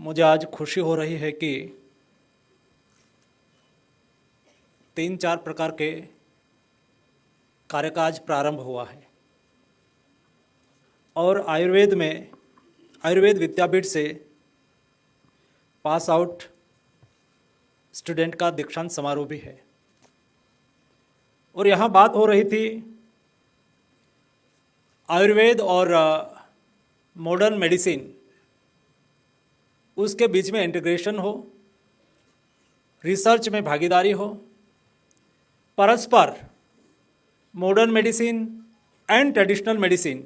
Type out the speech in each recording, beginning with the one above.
मुझे आज खुशी हो रही है कि 3-4 प्रकार के कार्य का आज प्रारंभ हुआ है और आयुर्वेद विद्यापीठ से पास आउट स्टूडेंट का दीक्षांत समारोह भी है। और यहाँ बात हो रही थी आयुर्वेद और मॉडर्न मेडिसिन, उसके बीच में इंटीग्रेशन हो, रिसर्च में भागीदारी हो, परस्पर modern medicine and traditional medicine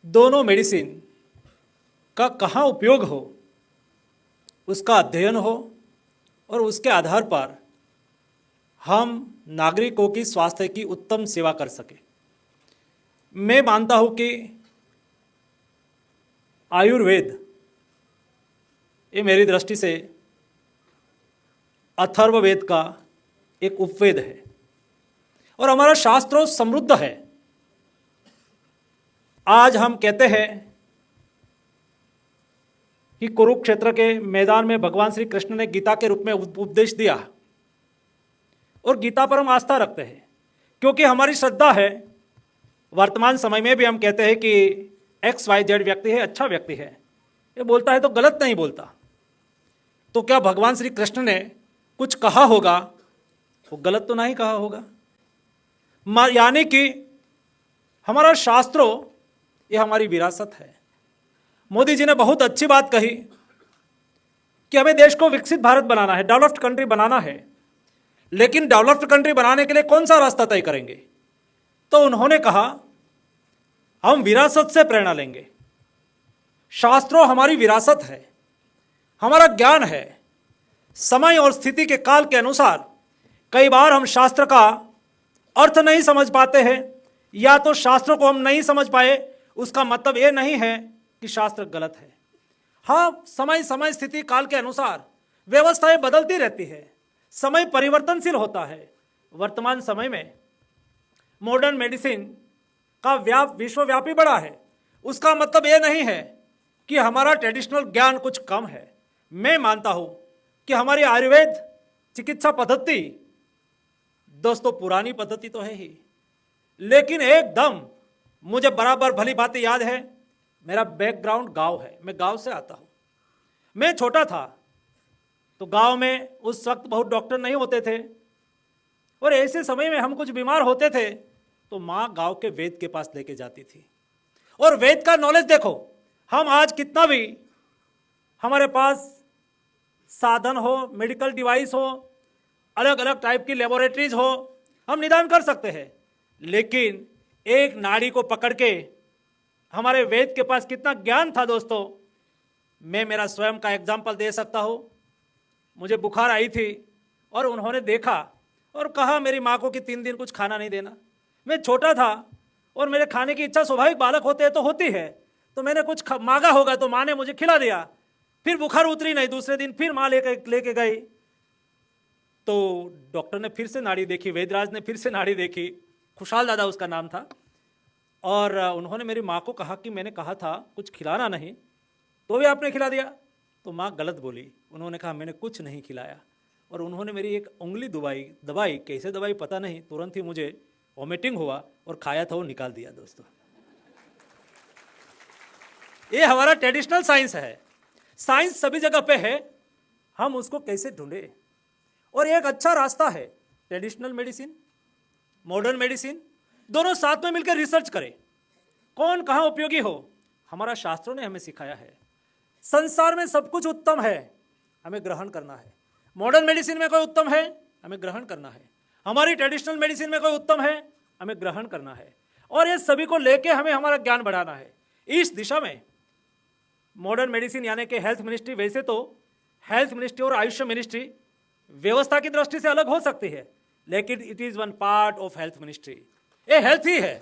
दोनों मेडिसिन का कहाँ उपयोग हो, उसका अध्ययन हो और उसके आधार पर हम नागरिकों की स्वास्थ्य की उत्तम सेवा कर सके। मैं मानता हूँ कि आयुर्वेद ये मेरी दृष्टि से अथर्ववेद का एक उपवेद है और हमारा शास्त्रों समृद्ध है। आज हम कहते हैं कि कुरुक्षेत्र के मैदान में भगवान श्री कृष्ण ने गीता के रूप में उपदेश दिया और गीता पर हम आस्था रखते हैं क्योंकि हमारी श्रद्धा है। वर्तमान समय में भी हम कहते हैं कि XYZ व्यक्ति है, अच्छा व्यक्ति है, ये बोलता है तो गलत नहीं बोलता। तो क्या भगवान श्री कृष्ण ने कुछ कहा होगा, वो गलत तो नहीं कहा होगा। यानी कि हमारा शास्त्रों ये हमारी विरासत है। मोदी जी ने बहुत अच्छी बात कही कि हमें देश को विकसित भारत बनाना है, डेवलप्ड कंट्री बनाना है, लेकिन डेवलप्ड कंट्री बनाने के लिए कौन सा रास्ता तय करेंगे। तो उन्होंने कहा हम विरासत से प्रेरणा लेंगे। शास्त्रों हमारी विरासत है, हमारा ज्ञान है। समय और स्थिति के काल के अनुसार कई बार हम शास्त्र का अर्थ नहीं समझ पाते हैं, या तो शास्त्र को हम नहीं समझ पाए, उसका मतलब ये नहीं है कि शास्त्र गलत है। हाँ, समय स्थिति काल के अनुसार व्यवस्थाएं बदलती रहती है, समय परिवर्तनशील होता है। वर्तमान समय में मॉडर्न मेडिसिन का विश्वव्यापी बढ़ा है, उसका मतलब ये नहीं है कि हमारा ट्रेडिशनल ज्ञान कुछ कम है। मैं मानता हूं कि हमारी आयुर्वेद चिकित्सा पद्धति दोस्तों पुरानी पद्धति तो है ही, लेकिन एकदम मुझे बराबर भली भांति याद है। मेरा बैकग्राउंड गांव है, मैं गांव से आता हूं। मैं छोटा था तो गांव में उस वक्त बहुत डॉक्टर नहीं होते थे और ऐसे समय में हम कुछ बीमार होते थे तो माँ गांव के वैद्य के पास लेके जाती थी। और वैद्य का नॉलेज देखो, हम आज कितना भी हमारे पास साधन हो, मेडिकल डिवाइस हो, अलग अलग टाइप की लेबोरेटरीज हो, हम निदान कर सकते हैं, लेकिन एक नाड़ी को पकड़ के हमारे वैद्य के पास कितना ज्ञान था दोस्तों। मैं मेरा स्वयं का एग्जाम्पल दे सकता हूँ। मुझे बुखार आई थी और उन्होंने देखा और कहा मेरी माँ को कि 3 दिन कुछ खाना नहीं देना। मैं छोटा था और मेरे खाने की इच्छा स्वाभाविक, बालक होते हैं तो होती है, तो मैंने कुछ मांगा होगा तो माँ ने मुझे खिला दिया। फिर बुखार उतरी नहीं, दूसरे दिन फिर माँ लेके गई तो डॉक्टर ने फिर से नाड़ी देखी, वैद्यराज ने फिर से नाड़ी देखी, खुशहाल दादा उसका नाम था, और उन्होंने मेरी माँ को कहा कि मैंने कहा था कुछ खिलाना नहीं, तो भी आपने खिला दिया। तो माँ गलत बोली, उन्होंने कहा मैंने कुछ नहीं खिलाया, और उन्होंने मेरी एक उंगली दबाई, कैसे दबाई पता नहीं, तुरंत ही मुझे वॉमिटिंग हुआ और खाया था वो निकाल दिया। दोस्तों ये हमारा ट्रेडिशनल साइंस है। साइंस सभी जगह पे है, हम उसको कैसे ढूंढे। और एक अच्छा रास्ता है ट्रेडिशनल मेडिसिन, मॉडर्न मेडिसिन, दोनों साथ में मिलकर रिसर्च करें, कौन कहाँ उपयोगी हो। हमारा शास्त्रों ने हमें सिखाया है संसार में सब कुछ उत्तम है, हमें ग्रहण करना है। मॉडर्न मेडिसिन में कोई उत्तम है, हमें ग्रहण करना है। हमारी ट्रेडिशनल मेडिसिन में कोई उत्तम है, हमें ग्रहण करना है। और ये सभी को लेके हमें हमारा ज्ञान बढ़ाना है। इस दिशा में मॉडर्न मेडिसिन यानी कि हेल्थ मिनिस्ट्री, वैसे तो हेल्थ मिनिस्ट्री और आयुष मिनिस्ट्री व्यवस्था की दृष्टि से अलग हो सकती है, लेकिन it is one part of health ministry. ये हेल्थ ही है,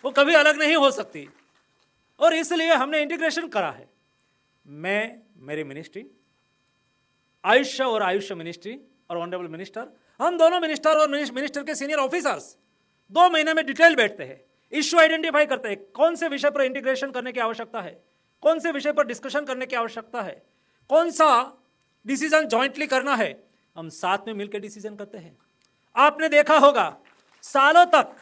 वो कभी अलग नहीं हो सकती, और इसलिए हमने इंटीग्रेशन करा है। मैं, मेरी मिनिस्ट्री आयुष और आयुष मिनिस्ट्री और ऑनरेबल मिनिस्टर, हम दोनों मिनिस्टर और मिनिस्टर के सीनियर ऑफिसर्स 2 महीने में डिटेल बैठते हैं, इश्यू आइडेंटिफाई करते हैं, कौन से विषय पर इंटीग्रेशन करने की आवश्यकता है, कौन से विषय पर डिस्कशन करने की आवश्यकता है, कौन सा डिसीजन जॉइंटली करना है, हम साथ में मिलकर डिसीजन करते हैं। आपने देखा होगा सालों तक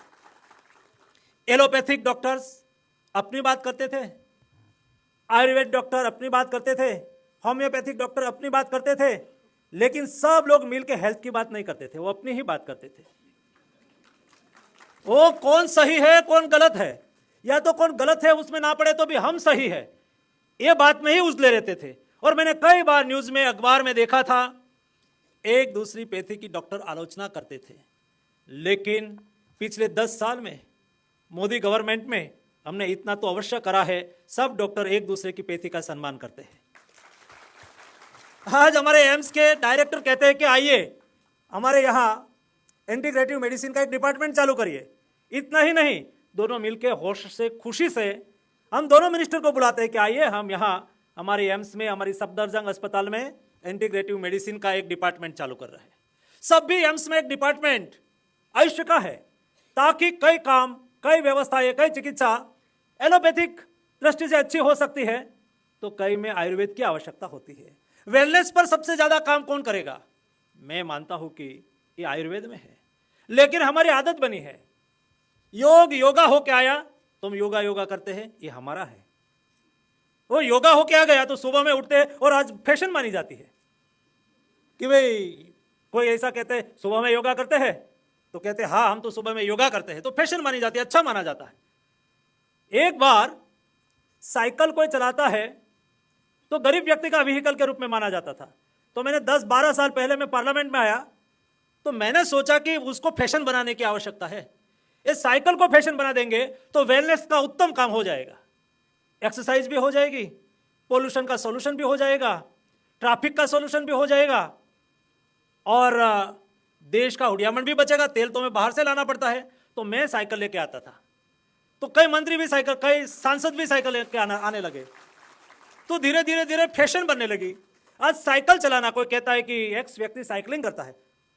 एलोपैथिक डॉक्टर्स अपनी बात करते थे, आयुर्वेद डॉक्टर अपनी बात करते थे, होम्योपैथिक डॉक्टर अपनी बात करते थे, लेकिन सब लोग मिलकर हेल्थ की बात नहीं करते थे, वो अपनी ही बात करते थे। वो कौन सही है कौन गलत है, या तो कौन गलत है उसमें ना पड़े तो भी हम सही है, ये बात में ही उलझे रहते थे। और मैंने कई बार न्यूज में अखबार में देखा था एक दूसरी पैथी की डॉक्टर आलोचना करते थे, लेकिन पिछले 10 साल में मोदी गवर्नमेंट में हमने इतना तो अवश्य करा है, सब डॉक्टर एक दूसरे की पैथी का सम्मान करते हैं। आज हमारे एम्स के डायरेक्टर कहते हैं कि आइए हमारे यहाँ इंटीग्रेटिव मेडिसिन का एक डिपार्टमेंट चालू करिए। इतना ही नहीं, दोनों मिलकर होश से खुशी से हम दोनों मिनिस्टर को बुलाते हैं कि आइए हम यहाँ हमारे एम्स में, हमारी सफदरजंग अस्पताल में इंटीग्रेटिव मेडिसिन का एक डिपार्टमेंट चालू कर रहे हैं। सब भी एम्स में एक डिपार्टमेंट आयुष्य का है, ताकि कई काम, कई व्यवस्थाएं, कई चिकित्सा एलोपैथिक दृष्टि से अच्छी हो सकती है, तो कई में आयुर्वेद की आवश्यकता होती है। वेलनेस पर सबसे ज्यादा काम कौन करेगा? मैं मानता हूं कि ये आयुर्वेद में है, लेकिन हमारी आदत बनी है योग योगा होके आया तो हम योगा योगा करते हैं, ये हमारा है। वो योगा होके आ गया तो सुबह में उठते हैं, और आज फैशन मानी जाती है कि भाई कोई ऐसा कहते हैं सुबह में योगा करते हैं, तो कहते हैं हाँ हम तो सुबह में योगा करते हैं, तो फैशन मानी जाती है, अच्छा माना जाता है। एक बार साइकिल कोई चलाता है तो गरीब व्यक्ति का व्हीकल के रूप में माना जाता था। तो मैंने 10-12 साल पहले मैं पार्लियामेंट में आया तो मैंने सोचा कि उसको फैशन बनाने की आवश्यकता है। इस साइकिल को फैशन बना देंगे तो वेलनेस का उत्तम काम हो जाएगा, एक्सरसाइज भी हो जाएगी, पोल्यूशन का सोल्यूशन भी हो जाएगा, ट्रैफिक का सोल्यूशन भी हो जाएगा, और देश का हुडियामन भी बचेगा। तेल तो मैं बाहर से लाना पड़ता है, तो मैं साइकिल लेके आता था, तो कई मंत्री भी साइकिल, कई सांसद भी साइकिल लेके आने लगे, तो धीरे धीरे धीरे फैशन बनने लगी। आज साइकिल चलाना, कोई कहता है कि एक्स व्यक्ति साइकिलिंग करता है,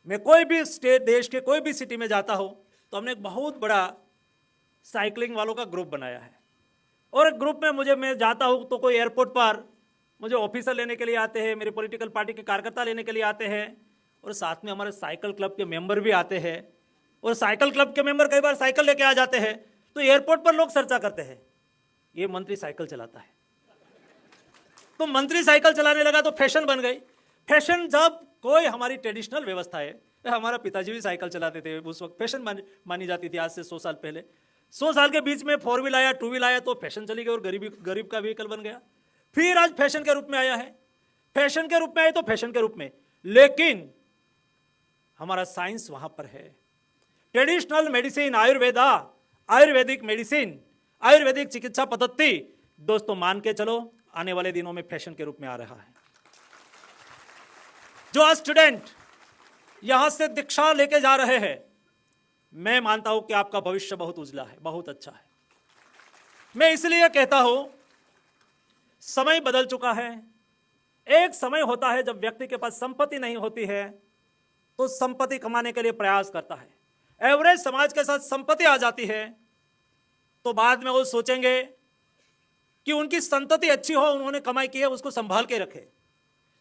मैं कोई भी स्टेट, देश के कोई भी सिटी में जाता हूं तो हमने एक बहुत बड़ा साइकिलिंग वालों का ग्रुप बनाया है। और एक ग्रुप में मैं जाता हूं तो कोई एयरपोर्ट पर मुझे ऑफिसर लेने के लिए आते हैं, मेरे पॉलिटिकल पार्टी के कार्यकर्ता लेने के लिए आते हैं, और साथ में हमारे साइकिल क्लब के मेंबर भी आते हैं। और साइकिल क्लब के मेंबर कई बार साइकिल लेके आ जाते हैं, तो एयरपोर्ट पर लोग चर्चा करते हैं ये मंत्री साइकिल चलाता है। तो मंत्री साइकिल चलाने लगा तो फैशन बन गई। फैशन, जब कोई हमारी ट्रेडिशनल व्यवस्था है, हमारा पिताजी भी साइकिल चलाते थे, उस वक्त फैशन मानी जाती थी। आज से 100 साल पहले, 100 साल के बीच में 4 व्हील आया, 2 व्हील आया, तो फैशन चली गई और गरीब का व्हीकल बन गया। फिर आज फैशन के रूप में आया है, फैशन के रूप में आए तो फैशन के रूप में, लेकिन हमारा साइंस वहां पर है। Traditional medicine, Ayurvedic medicine, Ayurvedic चिकित्सा पद्धति, दोस्तों मान के चलो आने वाले दिनों में फैशन के रूप में आ रहा है। जो आज स्टूडेंट यहां से दीक्षा लेके जा रहे हैं, मैं मानता हूं कि आपका भविष्य बहुत उजला है, बहुत अच्छा है। मैं इसलिए कहता हूं, समय बदल चुका है। एक समय होता है जब व्यक्ति के पास संपत्ति नहीं होती है तो संपत्ति कमाने के लिए प्रयास करता है। एवरेज समाज के साथ संपत्ति आ जाती है तो बाद में वो सोचेंगे कि उनकी संतति अच्छी हो, उन्होंने कमाई की है उसको संभाल के रखे।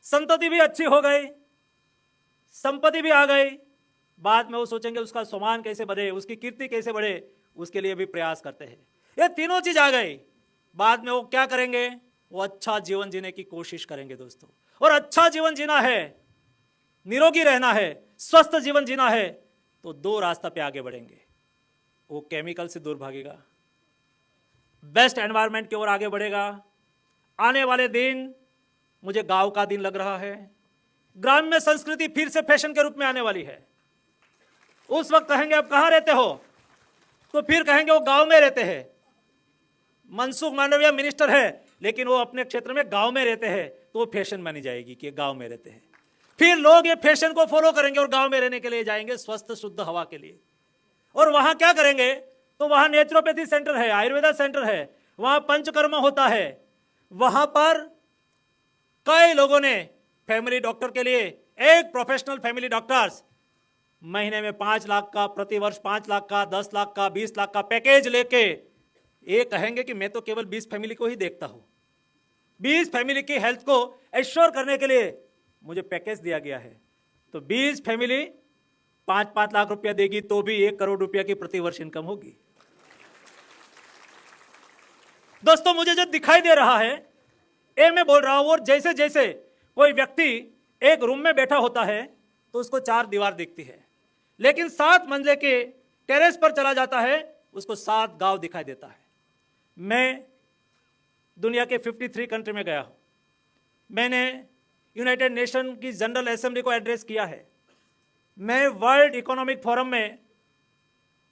संतति भी अच्छी हो गई, संपत्ति भी आ गई, बाद में वो सोचेंगे उसका सम्मान कैसे बढ़े, उसकी कीर्ति कैसे बढ़े, उसके लिए भी प्रयास करते हैं। ये तीनों चीज आ गई, बाद में वो क्या करेंगे? वो अच्छा जीवन जीने की कोशिश करेंगे दोस्तों। और अच्छा जीवन जीना है, निरोगी रहना है, स्वस्थ जीवन जीना है, तो 2 रास्ता पे आगे बढ़ेंगे। वो केमिकल से दूर भागेगा, बेस्ट एनवायरनमेंट की ओर आगे बढ़ेगा। आने वाले दिन मुझे गांव का दिन लग रहा है। ग्राम्य संस्कृति फिर से फैशन के रूप में आने वाली है। उस वक्त कहेंगे आप कहां रहते हो, तो फिर कहेंगे वो गांव में रहते हैं। मनसुख मांडविया मिनिस्टर है लेकिन वो अपने क्षेत्र में गांव में रहते हैं, तो वो फैशन मानी जाएगी कि गांव में रहते हैं। फिर लोग ये फैशन को फॉलो करेंगे और गांव में रहने के लिए जाएंगे स्वस्थ शुद्ध हवा के लिए। और वहां क्या करेंगे? तो वहां नेचुरोपैथी सेंटर है, आयुर्वेदा सेंटर है, वहां पंचकर्म होता है। वहां पर कई लोगों ने फैमिली डॉक्टर के लिए, एक प्रोफेशनल फैमिली डॉक्टर्स महीने में 5 लाख का, प्रतिवर्ष 5 लाख का, 10 लाख का, 20 लाख का पैकेज लेके ये कहेंगे कि मैं तो केवल 20 फैमिली को ही देखता हूं। 20 फैमिली की हेल्थ को एश्योर करने के लिए मुझे पैकेज दिया गया है। तो 20 फैमिली 5-5 लाख रुपया देगी तो भी 1 करोड़ रुपया की प्रति वर्ष इनकम होगी। दोस्तों, मुझे जो दिखाई दे रहा है ये मैं बोल रहा हूं। और जैसे जैसे कोई व्यक्ति एक रूम में बैठा होता है तो उसको 4 दीवार दिखती है, लेकिन 7 मंजिले के टेरेस पर चला जाता है उसको 7 गांव दिखाई देता है। मैं दुनिया के 53 कंट्री में गया हूं। मैंने यूनाइटेड नेशन की जनरल असेंबली को एड्रेस किया है। मैं वर्ल्ड इकोनॉमिक फोरम में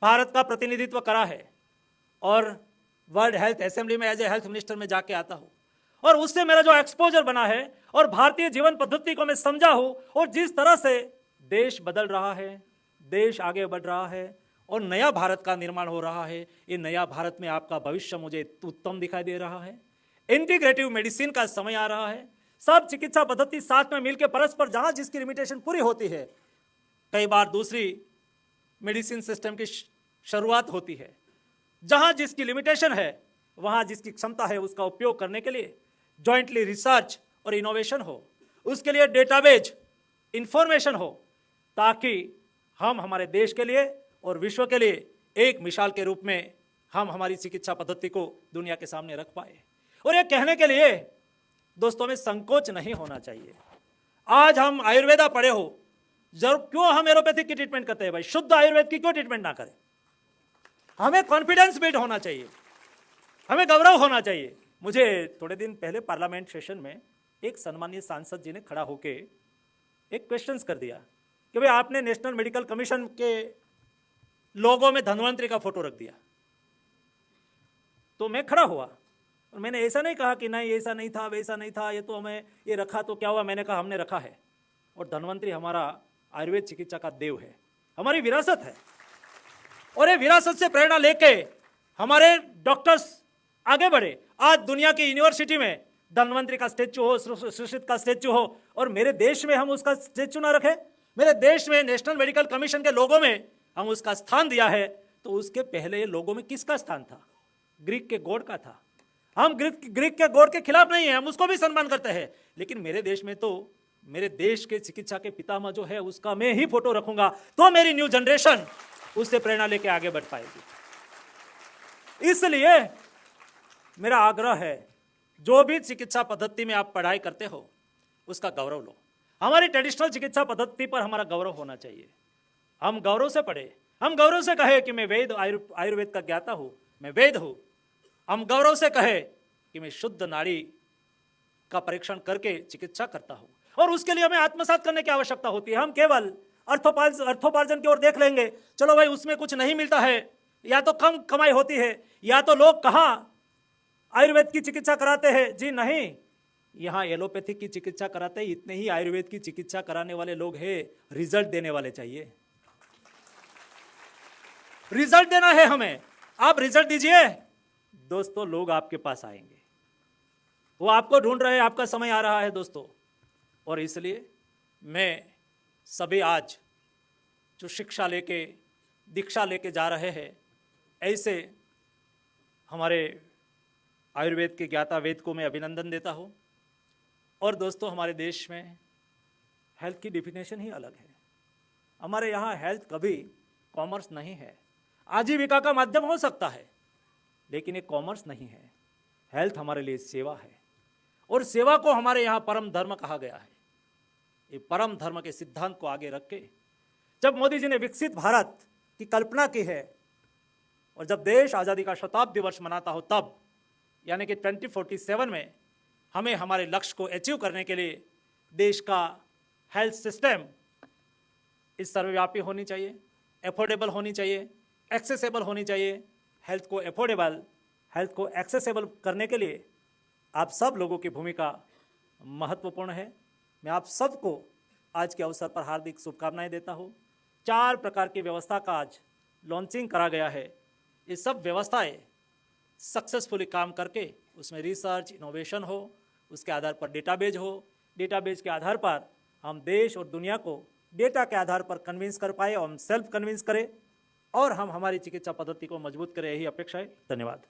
भारत का प्रतिनिधित्व करा है और वर्ल्ड हेल्थ असेंबली में एज ए हेल्थ मिनिस्टर में जाके आता हूं। और उससे मेरा जो एक्सपोजर बना है और भारतीय जीवन पद्धति को मैं समझा हूं और जिस तरह से देश बदल रहा है, देश आगे बढ़ रहा है और नया भारत का निर्माण हो रहा है, ये नया भारत में आपका भविष्य मुझे उत्तम दिखाई दे रहा है। इंटीग्रेटिव मेडिसिन का समय आ रहा है। सब चिकित्सा पद्धति साथ में मिलकर परस्पर जहां जिसकी लिमिटेशन पूरी होती है, कई बार दूसरी मेडिसिन सिस्टम की शुरुआत होती है। जहां जिसकी लिमिटेशन है वहां जिसकी क्षमता है उसका उपयोग करने के लिए जॉइंटली रिसर्च और इनोवेशन हो, उसके लिए डेटाबेज इंफॉर्मेशन हो, ताकि हम हमारे देश के लिए और विश्व के लिए एक मिसाल के रूप में हम हमारी चिकित्सा पद्धति को दुनिया के सामने रख पाए। और ये कहने के लिए दोस्तों में संकोच नहीं होना चाहिए। आज हम आयुर्वेदा पढ़े हो, जरूर क्यों हम एलोपैथिक की ट्रीटमेंट करते हैं भाई? शुद्ध आयुर्वेद की क्यों ट्रीटमेंट ना करें? हमें कॉन्फिडेंस बिल्ड होना चाहिए, हमें गौरव होना चाहिए। मुझे थोड़े दिन पहले पार्लियामेंट सेशन में एक सम्मानीय सांसद जी ने खड़ा होके एक क्वेश्चन कर दिया कि भाई आपने नेशनल मेडिकल कमीशन के लोगों में धन्वंतरी का फोटो रख दिया। तो मैं खड़ा हुआ और मैंने ऐसा नहीं कहा कि नहीं ऐसा नहीं था, वैसा नहीं था, ये तो हमें ये रखा तो क्या हुआ। मैंने कहा हमने रखा है और धन्वंतरी हमारा आयुर्वेद चिकित्सा का देव है, हमारी विरासत है। और ये विरासत से प्रेरणा लेके हमारे डॉक्टर्स आगे बढ़े। आज दुनिया की यूनिवर्सिटी में धन्वंतरी का स्टेचू हो, सुश्रुत का स्टेचू हो, और मेरे देश में हम उसका स्टेचू ना रखें? मेरे देश में नेशनल मेडिकल कमीशन के लोगों में हम उसका स्थान दिया है, तो उसके पहले लोगों में किसका स्थान था? ग्रीक के गॉड का था। हम ग्रीक के गॉड के खिलाफ नहीं है, हम उसको भी सम्मान करते हैं, लेकिन मेरे देश में तो मेरे देश के चिकित्सा के पितामह जो है उसका मैं ही फोटो रखूंगा, तो मेरी न्यू जनरेशन उससे प्रेरणा लेके आगे बढ़ पाएगी। इसलिए मेरा आग्रह है, जो भी चिकित्सा पद्धति में आप पढ़ाई करते हो उसका गौरव लो। हमारी ट्रेडिशनल चिकित्सा पद्धति पर हमारा गौरव होना चाहिए। हम गौरव से पढ़े, हम गौरव से कहे कि मैं वेद आयुर्वेद का ज्ञाता हूं, मैं वेद हूं। हम गौरव से कहे कि मैं शुद्ध नाड़ी का परीक्षण करके चिकित्सा करता हूं। और उसके लिए हमें आत्मसात करने की आवश्यकता होती है। हम केवल अर्थोपार्जन की ओर देख लेंगे, चलो भाई उसमें कुछ नहीं मिलता है, या तो कम कमाई होती है, या तो लोग कहाँ आयुर्वेद की चिकित्सा कराते हैं। जी नहीं, यहाँ एलोपैथिक की चिकित्सा कराते हैं, इतने ही आयुर्वेद की चिकित्सा कराने वाले लोग हैं। रिजल्ट देने वाले चाहिए, रिजल्ट देना है हमें। आप रिजल्ट दीजिए दोस्तों, लोग आपके पास आएंगे, वो आपको ढूंढ रहे हैं, आपका समय आ रहा है दोस्तों। और इसलिए मैं सभी आज जो शिक्षा लेके दीक्षा लेके जा रहे हैं, ऐसे हमारे आयुर्वेद के ज्ञाता वेद को मैं अभिनंदन देता हूँ। और दोस्तों, हमारे देश में हेल्थ की डिफिनेशन ही अलग है। हमारे यहाँ हेल्थ कभी कॉमर्स नहीं है। आजीविका का माध्यम हो सकता है, लेकिन ये कॉमर्स नहीं है। हेल्थ हमारे लिए सेवा है, और सेवा को हमारे यहाँ परम धर्म कहा गया है। ये परम धर्म के सिद्धांत को आगे रख के जब मोदी जी ने विकसित भारत की कल्पना की है, और जब देश आज़ादी का शताब्दी वर्ष मनाता हो, तब यानी कि 2047 में हमें हमारे लक्ष्य को अचीव करने के लिए देश का हेल्थ सिस्टम इस सर्वव्यापी होनी चाहिए, एफोर्डेबल होनी चाहिए, एक्सेसिबल होनी चाहिए। हेल्थ को एफोर्डेबल, हेल्थ को एक्सेसिबल करने के लिए आप सब लोगों की भूमिका महत्वपूर्ण है। मैं आप सबको आज के अवसर पर हार्दिक शुभकामनाएं देता हूँ। 4 प्रकार की व्यवस्था का आज लॉन्चिंग करा गया है। ये सब व्यवस्थाएं सक्सेसफुली काम करके उसमें रिसर्च इनोवेशन हो, उसके आधार पर डेटाबेज हो, डेटाबेज के आधार पर हम देश और दुनिया को डेटा के आधार पर कन्विंस कर पाए और हम सेल्फ कन्विंस करें, और हम हमारी चिकित्सा पद्धति को मजबूत करें, यही अपेक्षा है। धन्यवाद।